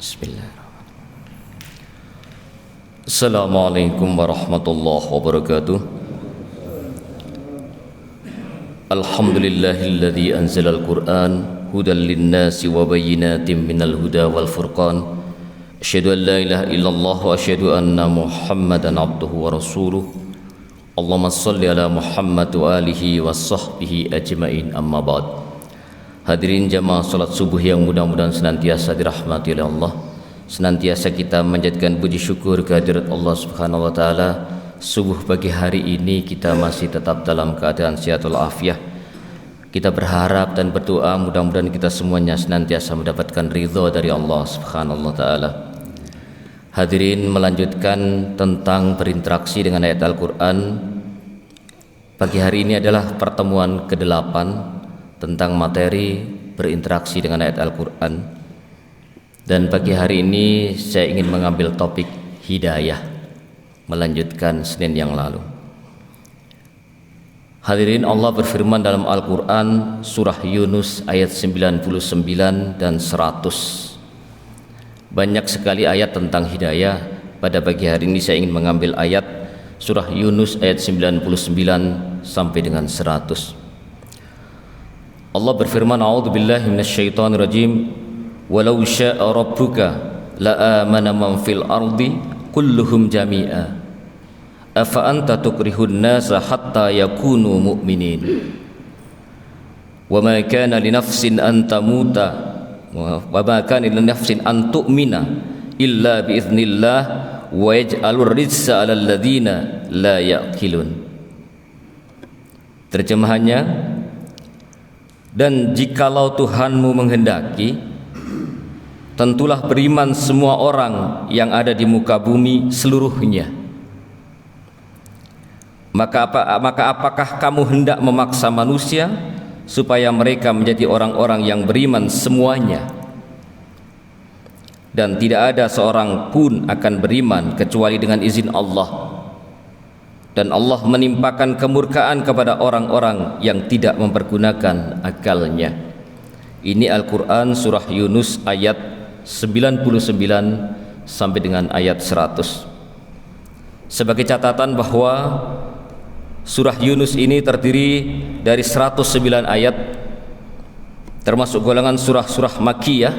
Bismillahirrahmanirrahim. Assalamualaikum warahmatullahi wabarakatuh. Alhamdulillahilladzi anzalal Qur'an hudan linnasi wa bayyinatin minal huda wal furqan. Asyhadu an la ilaha illallah wa asyhadu anna Muhammadan abduhu wa rasuluh. Allahumma shalli ala Muhammad wa alihi wa sahbihi ajmain, amma ba'd. Hadirin jamaah salat subuh yang mudah-mudahan senantiasa dirahmati oleh Allah, senantiasa kita menjadikan puji syukur kehadirat Allah Subhanahu wa taala. Subuh pagi hari ini kita masih tetap dalam keadaan sehat walafiat. Kita berharap dan berdoa mudah-mudahan kita semuanya senantiasa mendapatkan ridha dari Allah Subhanahu wa taala. Hadirin, melanjutkan tentang berinteraksi dengan ayat Al-Qur'an. Pagi hari ini adalah pertemuan ke-8 tentang materi berinteraksi dengan ayat Al-Quran. Dan pagi hari ini saya ingin mengambil topik hidayah, melanjutkan Senin yang lalu. Hadirin, Allah berfirman dalam Al-Quran surah Yunus ayat 99 dan 100. Banyak sekali ayat tentang hidayah. Pada pagi hari ini saya ingin mengambil ayat surah Yunus ayat 99 sampai dengan 100. Allah berfirman, a'udzubillahi minasyaitonirrajim, walau syaa rabbuka la'amana man fil ardi kulluhum jami'a afa anta tukrihun nasa hatta yakunu mu'minin wa ma kana li nafsin an tamuta wa ma kana li nafsin an tu'mina illa bi idznillah wa yaj'alur rijsa 'alal ladzina la ya'qilun. Terjemahannya, dan jikalau Tuhanmu menghendaki, tentulah beriman semua orang yang ada di muka bumi seluruhnya. Maka apakah kamu hendak memaksa manusia supaya mereka menjadi orang-orang yang beriman semuanya? Dan tidak ada seorang pun akan beriman kecuali dengan izin Allah. Dan Allah menimpakan kemurkaan kepada orang-orang yang tidak mempergunakan akalnya. Ini Al-Quran surah Yunus ayat 99 sampai dengan ayat 100. Sebagai catatan bahwa surah Yunus ini terdiri dari 109 ayat, termasuk golongan surah-surah Makkiyah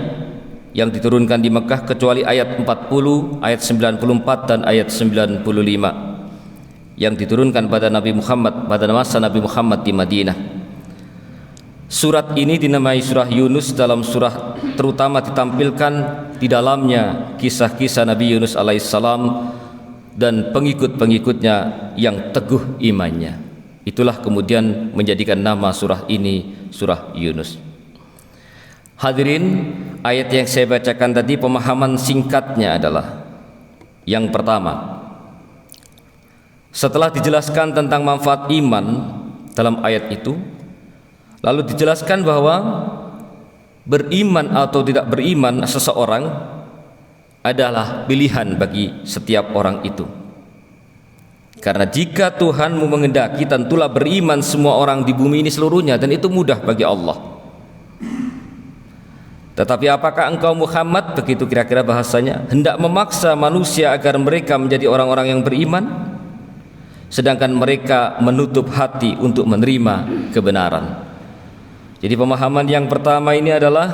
yang diturunkan di Mekah, kecuali ayat 40, ayat 94 dan ayat 95 yang diturunkan pada Nabi Muhammad pada masa Nabi Muhammad di Madinah. Surat ini dinamai surah Yunus. Dalam surah terutama ditampilkan di dalamnya kisah-kisah Nabi Yunus alaihissalam dan pengikut-pengikutnya yang teguh imannya. Itulah kemudian menjadikan nama surah ini surah Yunus. Hadirin, ayat yang saya bacakan tadi pemahaman singkatnya adalah, yang pertama, setelah dijelaskan tentang manfaat iman dalam ayat itu, lalu dijelaskan bahwa beriman atau tidak beriman seseorang adalah pilihan bagi setiap orang itu. Karena jika Tuhanmu menghendaki, tentulah beriman semua orang di bumi ini seluruhnya, dan itu mudah bagi Allah. Tetapi apakah engkau Muhammad, begitu kira-kira bahasanya, hendak memaksa manusia agar mereka menjadi orang-orang yang beriman, sedangkan mereka menutup hati untuk menerima kebenaran? Jadi pemahaman yang pertama ini adalah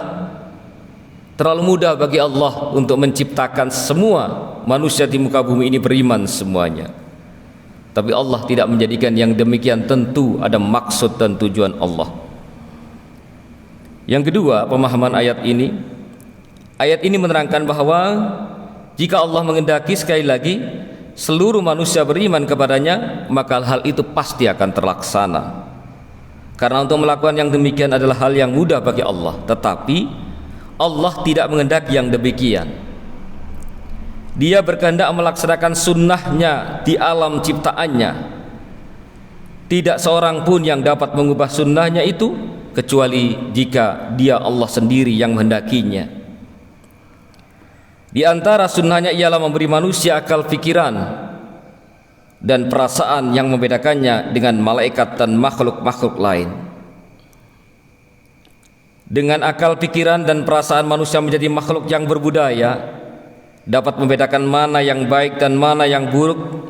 terlalu mudah bagi Allah untuk menciptakan semua manusia di muka bumi ini beriman semuanya. Tapi Allah tidak menjadikan yang demikian, tentu ada maksud dan tujuan Allah. Yang kedua, pemahaman ayat ini menerangkan bahwa jika Allah menghendaki, sekali lagi, seluruh manusia beriman kepadanya, maka hal itu pasti akan terlaksana. Karena untuk melakukan yang demikian adalah hal yang mudah bagi Allah. Tetapi Allah tidak menghendaki yang demikian. Dia berkehendak melaksanakan sunnahnya di alam ciptaannya. Tidak seorang pun yang dapat mengubah sunnahnya itu, kecuali jika dia Allah sendiri yang menghendakinya. Di antara sunnahnya ialah memberi manusia akal pikiran dan perasaan yang membedakannya dengan malaikat dan makhluk-makhluk lain. Dengan akal pikiran dan perasaan manusia menjadi makhluk yang berbudaya, dapat membedakan mana yang baik dan mana yang buruk,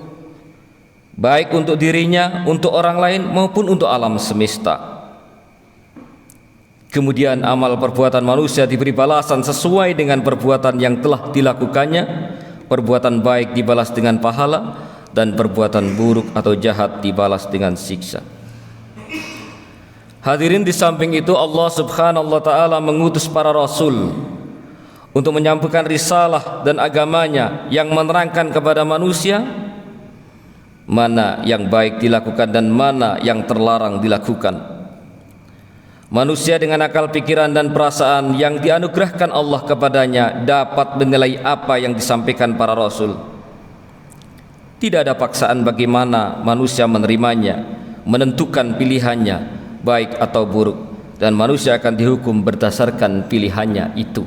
baik untuk dirinya, untuk orang lain maupun untuk alam semesta. Kemudian amal perbuatan manusia diberi balasan sesuai dengan perbuatan yang telah dilakukannya. Perbuatan baik dibalas dengan pahala, dan perbuatan buruk atau jahat dibalas dengan siksa. Hadirin, di samping itu Allah Subhanahu wa taala mengutus para rasul untuk menyampaikan risalah dan agamanya yang menerangkan kepada manusia mana yang baik dilakukan dan mana yang terlarang dilakukan. Manusia dengan akal pikiran dan perasaan yang dianugerahkan Allah kepadanya dapat menilai apa yang disampaikan para rasul. Tidak ada paksaan bagaimana manusia menerimanya, menentukan pilihannya baik atau buruk, dan manusia akan dihukum berdasarkan pilihannya itu.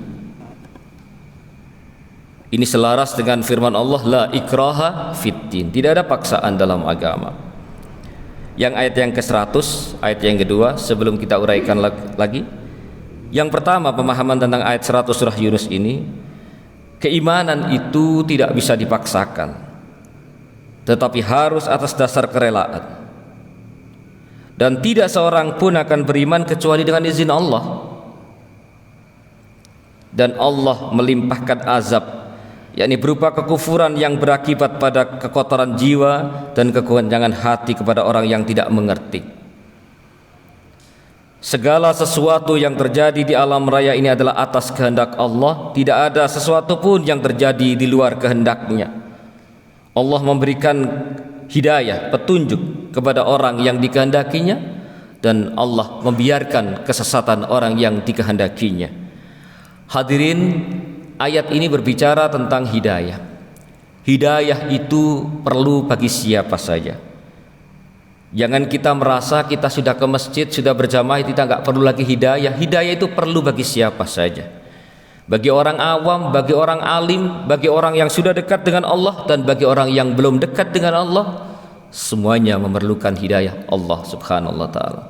Ini selaras dengan firman Allah, la ikraha fiddin, tidak ada paksaan dalam agama. Yang ayat yang ke-100, ayat yang kedua, sebelum kita uraikan lagi. Yang pertama, pemahaman tentang ayat 100 surah Yunus ini, keimanan itu tidak bisa dipaksakan, tetapi harus atas dasar kerelaan. Dan tidak seorang pun akan beriman kecuali dengan izin Allah. Dan Allah melimpahkan azab, yakni berupa kekufuran yang berakibat pada kekotoran jiwa dan kegoncangan hati kepada orang yang tidak mengerti. Segala sesuatu yang terjadi di alam raya ini adalah atas kehendak Allah. Tidak ada sesuatu pun yang terjadi di luar kehendaknya. Allah memberikan hidayah, petunjuk kepada orang yang dikehendakinya, dan Allah membiarkan kesesatan orang yang dikehendakinya. Hadirin, ayat ini berbicara tentang hidayah. Hidayah itu perlu bagi siapa saja. Jangan kita merasa kita sudah ke masjid, sudah berjamaah, kita nggak perlu lagi hidayah. Hidayah itu perlu bagi siapa saja. Bagi orang awam, bagi orang alim, bagi orang yang sudah dekat dengan Allah, dan bagi orang yang belum dekat dengan Allah, semuanya memerlukan hidayah Allah Subhanahu wa taala.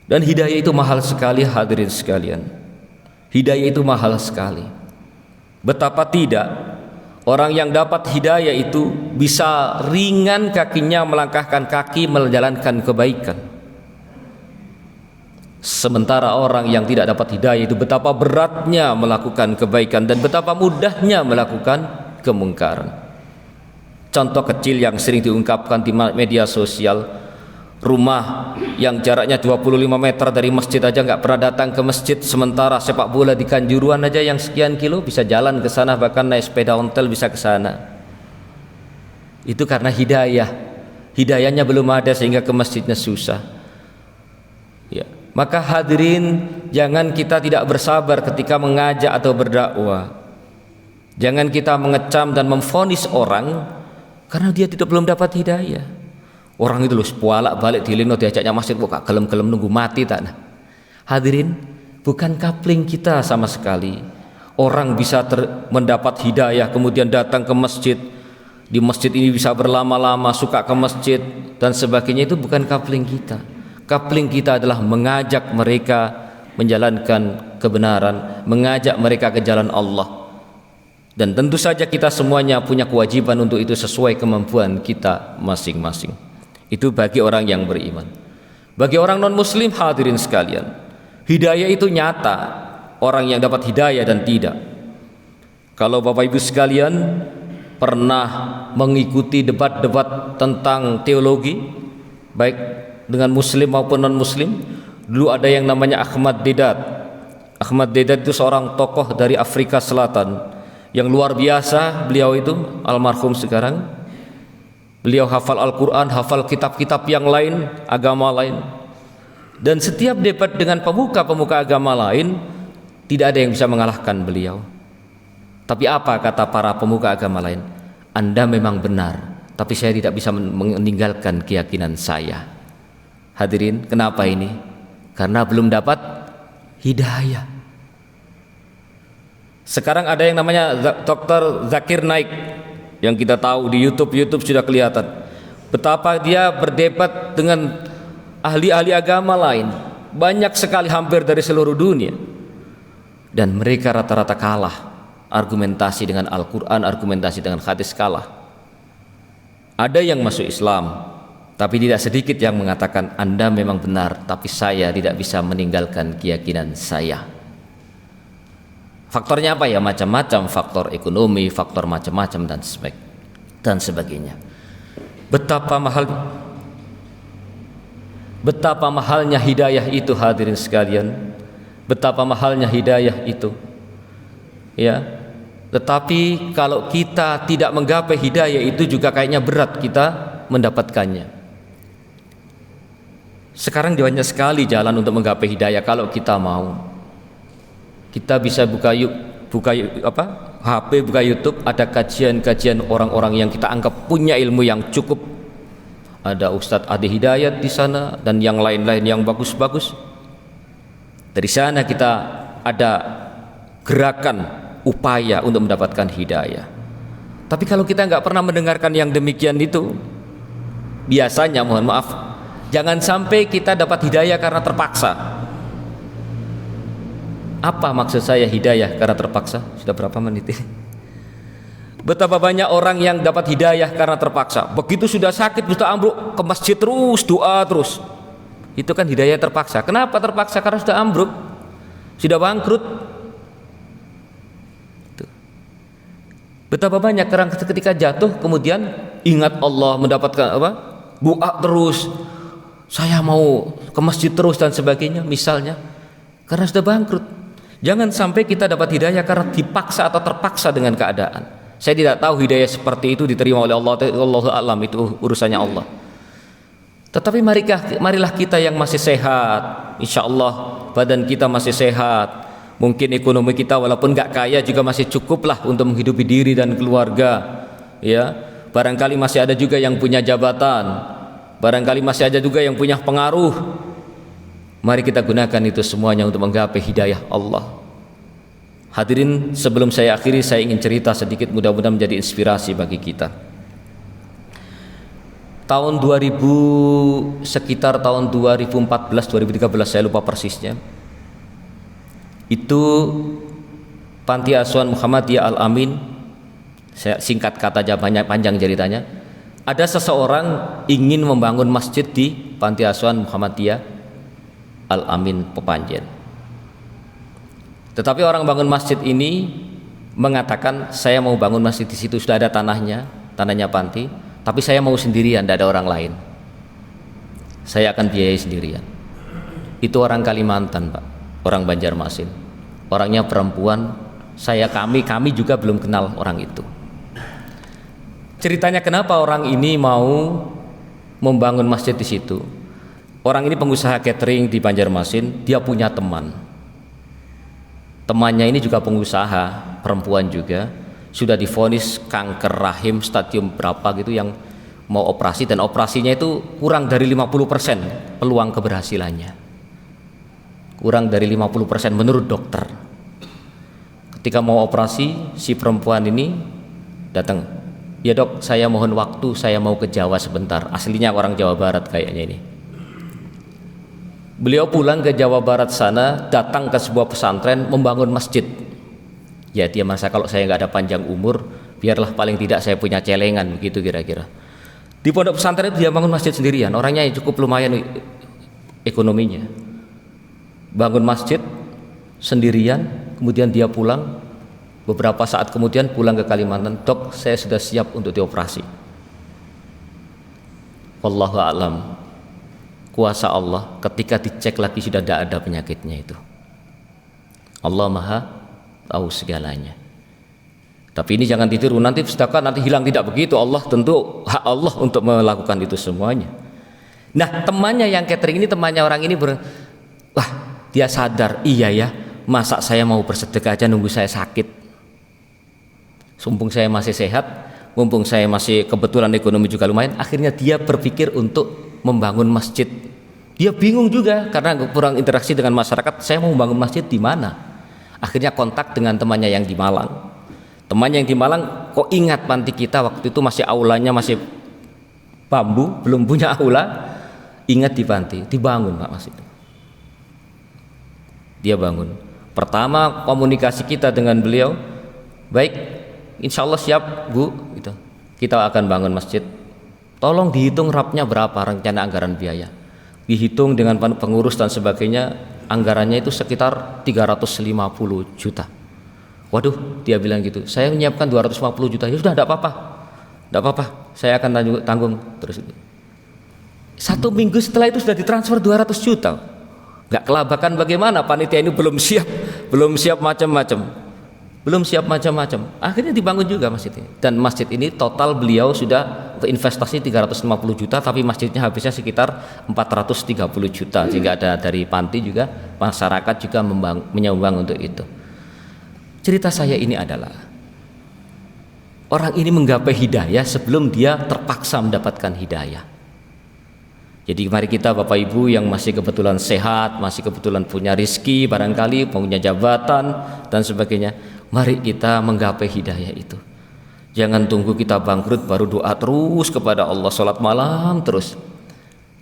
Dan hidayah itu mahal sekali, hadirin sekalian. Hidayah itu mahal sekali. Betapa tidak orang yang dapat hidayah itu bisa ringan kakinya melangkahkan kaki menjalankan kebaikan. Sementara orang yang tidak dapat hidayah itu betapa beratnya melakukan kebaikan dan betapa mudahnya melakukan kemungkaran. Contoh kecil yang sering diungkapkan di media sosial, rumah yang jaraknya 25 meter dari masjid aja nggak pernah datang ke masjid, sementara sepak bola di Kanjuruhan aja yang sekian kilo bisa jalan ke sana, bahkan naik sepeda ontel bisa ke sana. Itu karena hidayahnya belum ada sehingga ke masjidnya susah. Ya. Maka hadirin, jangan kita tidak bersabar ketika mengajak atau berdakwah. Jangan kita mengecam dan memvonis orang karena dia belum dapat hidayah. Orang itu loh sepualak balik dilino diajaknya masjid kok gelem-gelem nunggu mati tak. Nah. Hadirin, bukan coupling kita sama sekali. Orang bisa mendapat hidayah kemudian datang ke masjid. Di masjid ini bisa berlama-lama, suka ke masjid dan sebagainya, itu bukan coupling kita. Coupling kita adalah mengajak mereka menjalankan kebenaran, mengajak mereka ke jalan Allah. Dan tentu saja kita semuanya punya kewajiban untuk itu sesuai kemampuan kita masing-masing. Itu bagi orang yang beriman. Bagi orang non-muslim, hadirin sekalian, hidayah itu nyata. Orang yang dapat hidayah dan tidak. Kalau Bapak Ibu sekalian pernah mengikuti debat-debat tentang teologi, baik dengan muslim maupun non-muslim, dulu ada yang namanya Ahmad Deedat. Ahmad Deedat itu seorang tokoh dari Afrika Selatan yang luar biasa. Beliau itu almarhum sekarang. Beliau hafal Al-Quran, hafal kitab-kitab yang lain, agama lain. Dan setiap debat dengan pemuka-pemuka agama lain, tidak ada yang bisa mengalahkan beliau. Tapi apa kata para pemuka agama lain? Anda memang benar, tapi saya tidak bisa meninggalkan keyakinan saya. Hadirin, kenapa ini? Karena belum dapat hidayah. Sekarang ada yang namanya Dr. Zakir Naik, yang kita tahu di YouTube sudah kelihatan betapa dia berdebat dengan ahli-ahli agama lain. banyak sekali, hampir dari seluruh dunia, dan mereka rata-rata kalah argumentasi dengan Al-Quran, argumentasi dengan hadis, kalah. Ada yang masuk Islam, tapi tidak sedikit yang mengatakan Anda memang benar, tapi saya tidak bisa meninggalkan keyakinan saya. Faktornya apa ya? Macam-macam, faktor ekonomi, faktor macam-macam dan sebagainya. Betapa mahalnya hidayah itu, hadirin sekalian. Betapa mahalnya hidayah itu. Ya. Tetapi kalau kita tidak menggapai hidayah itu juga kayaknya berat kita mendapatkannya. Sekarang banyak sekali jalan untuk menggapai hidayah kalau kita mau. Kita bisa buka HP, buka YouTube, ada kajian-kajian orang-orang yang kita anggap punya ilmu yang cukup. Ada Ustadz Adi Hidayat di sana dan yang lain-lain yang bagus-bagus. Dari sana kita ada gerakan, upaya untuk mendapatkan hidayah. Tapi kalau kita nggak pernah mendengarkan yang demikian itu, biasanya, mohon maaf, jangan sampai kita dapat hidayah karena terpaksa. Apa maksud saya hidayah karena terpaksa? Sudah berapa menit ini? Betapa banyak orang yang dapat hidayah karena terpaksa. Begitu sudah sakit, sudah ambruk, ke masjid terus, doa terus. Itu kan hidayah terpaksa. Kenapa terpaksa? Karena sudah ambruk, sudah bangkrut. Betapa banyak orang ketika jatuh kemudian ingat Allah, mendapatkan doa terus, saya mau ke masjid terus dan sebagainya, misalnya, karena sudah bangkrut. Jangan sampai kita dapat hidayah karena dipaksa atau terpaksa dengan keadaan. Saya tidak tahu hidayah seperti itu diterima oleh Allah, Allahu a'lam, itu urusannya Allah. Tetapi marilah kita yang masih sehat, insya Allah badan kita masih sehat, mungkin ekonomi kita walaupun nggak kaya juga masih cukuplah untuk menghidupi diri dan keluarga. Ya, barangkali masih ada juga yang punya jabatan, barangkali masih ada juga yang punya pengaruh. Mari kita gunakan itu semuanya untuk menggapai hidayah Allah. Hadirin, sebelum saya akhiri, saya ingin cerita sedikit, mudah-mudahan menjadi inspirasi bagi kita. Tahun 2000, sekitar tahun 2014-2013, saya lupa persisnya, itu Panti Asuhan Muhammadiyah Al-Amin, saya singkat kata aja, banyak panjang ceritanya. Ada seseorang ingin membangun masjid di Panti Asuhan Muhammadiyah Al-Amin Pepanjen. Tetapi orang bangun masjid ini mengatakan, saya mau bangun masjid di situ, sudah ada tanahnya panti, tapi saya mau sendirian, tidak ada orang lain. Saya akan biayai sendirian. Itu orang Kalimantan, Pak, orang Banjarmasin. Orangnya perempuan. Kami juga belum kenal orang itu. Ceritanya kenapa orang ini mau membangun masjid di situ? Orang ini pengusaha catering di Banjarmasin. Dia punya temannya ini juga pengusaha, perempuan juga, sudah divonis kanker rahim stadium berapa gitu, yang mau operasi, dan operasinya itu kurang dari 50% peluang keberhasilannya, kurang dari 50% menurut dokter. Ketika mau operasi, si perempuan ini datang, ya dok, saya mohon waktu, saya mau ke Jawa sebentar. Aslinya orang Jawa Barat kayaknya ini. Beliau pulang ke Jawa Barat sana, datang ke sebuah pesantren membangun masjid. Ya dia merasa, kalau saya nggak ada panjang umur, biarlah paling tidak saya punya celengan, begitu kira-kira. Di pondok pesantren itu dia bangun masjid sendirian. Orangnya cukup lumayan ekonominya. Bangun masjid sendirian, kemudian dia pulang. Beberapa saat kemudian pulang ke Kalimantan, dok, saya sudah siap untuk dioperasi. Wallahu a'lam. Kuasa Allah, ketika dicek lagi sudah tidak ada penyakitnya itu. Allah Maha tahu segalanya. Tapi ini jangan ditiru, nanti sedekah nanti hilang, tidak begitu. Allah tentu hak Allah untuk melakukan itu semuanya. Nah, temannya yang catering ini, temannya orang ini wah, dia sadar, iya ya, masa saya mau bersedekah aja nunggu saya sakit. Mumpung saya masih sehat, mumpung saya masih kebetulan ekonomi juga lumayan, akhirnya dia berpikir untuk membangun masjid. Dia bingung juga karena kurang interaksi dengan masyarakat. Saya mau membangun masjid di mana? Akhirnya kontak dengan temannya yang di Malang. Temannya yang di Malang, kok ingat panti kita waktu itu masih aulanya masih bambu, belum punya aula. Ingat di panti, dibangun Pak masjid. dia bangun. Pertama komunikasi kita dengan beliau, baik, insya Allah siap Bu, gitu. Kita akan bangun masjid. Tolong dihitung rapnya berapa, rencana anggaran biaya. Dihitung dengan pengurus dan sebagainya, anggarannya itu sekitar 350 juta. Waduh, dia bilang gitu. Saya menyiapkan 250 juta. Ya sudah, tidak apa-apa. Saya akan tanggung. Terus 1 minggu setelah itu sudah ditransfer 200 juta. Nggak kelabakan bagaimana, panitia ini belum siap macam-macam. Akhirnya dibangun juga masjid ini. Dan masjid ini total beliau sudah investasi 350 juta, tapi masjidnya habisnya sekitar 430 juta. Sehingga ada dari panti juga, masyarakat juga menyumbang untuk itu. Cerita saya ini adalah orang ini menggapai hidayah sebelum dia terpaksa mendapatkan hidayah. Jadi mari kita Bapak Ibu yang masih kebetulan sehat, masih kebetulan punya rizki, barangkali punya jabatan dan sebagainya, mari kita menggapai hidayah itu. Jangan tunggu kita bangkrut baru doa terus kepada Allah, sholat malam terus.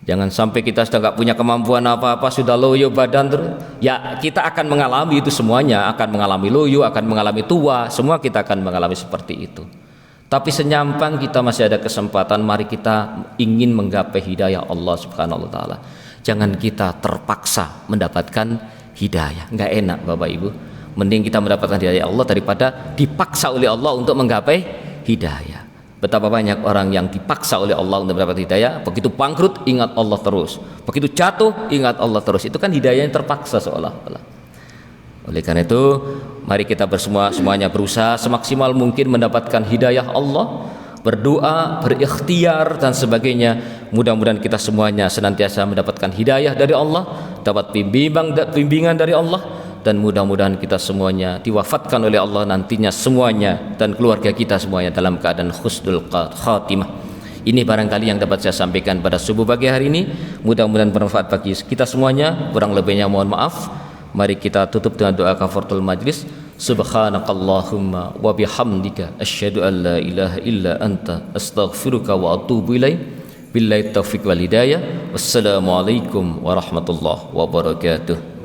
Jangan sampai kita sudah nggak punya kemampuan apa-apa, sudah loyo badan terus. Ya kita akan mengalami itu semuanya, akan mengalami loyo, akan mengalami tua, semua kita akan mengalami seperti itu. Tapi senyampang kita masih ada kesempatan, mari kita ingin menggapai hidayah Allah Subhanahu wa taala. Jangan kita terpaksa mendapatkan hidayah. Enggak enak Bapak Ibu. Mending kita mendapatkan hidayah Allah daripada dipaksa oleh Allah untuk menggapai hidayah. Betapa banyak orang yang dipaksa oleh Allah untuk mendapatkan hidayah, begitu bangkrut ingat Allah terus. Begitu jatuh ingat Allah terus. Itu kan hidayah yang terpaksa seolah-olah. Oleh karena itu, mari kita semuanya berusaha semaksimal mungkin mendapatkan hidayah Allah, berdoa, berikhtiar dan sebagainya. Mudah-mudahan kita semuanya senantiasa mendapatkan hidayah dari Allah, dapat bimbingan dari Allah, dan mudah-mudahan kita semuanya diwafatkan oleh Allah nantinya semuanya dan keluarga kita semuanya dalam keadaan husnul khatimah. Ini barangkali yang dapat saya sampaikan pada subuh pagi hari ini. Mudah-mudahan bermanfaat bagi kita semuanya. Kurang lebihnya mohon maaf. Mari kita tutup dengan doa kafaratul majlis. Subhanakallahumma wa bihamdika asyhadu an la ilaha illa anta astaghfiruka wa atubu ilaik. Billahi taufiq wal hidayah. Wassalamualaikum warahmatullahi wabarakatuh.